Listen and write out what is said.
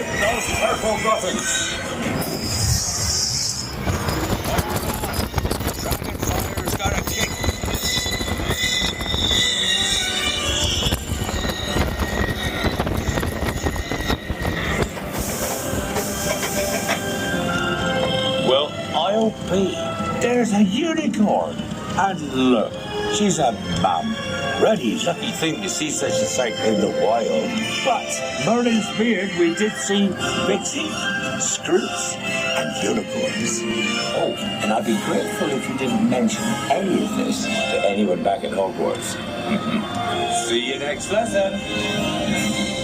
hit those purple buttons. Dragonfire's got a kick. Well, I'll be. There's a unicorn. And look, she's a mum. Reddy's lucky thing to see such a sight in the wild. But Merlin's beard, we did see pixies, scroots, and unicorns. Oh, and I'd be grateful if you didn't mention any of this to anyone back at Hogwarts. See you next lesson.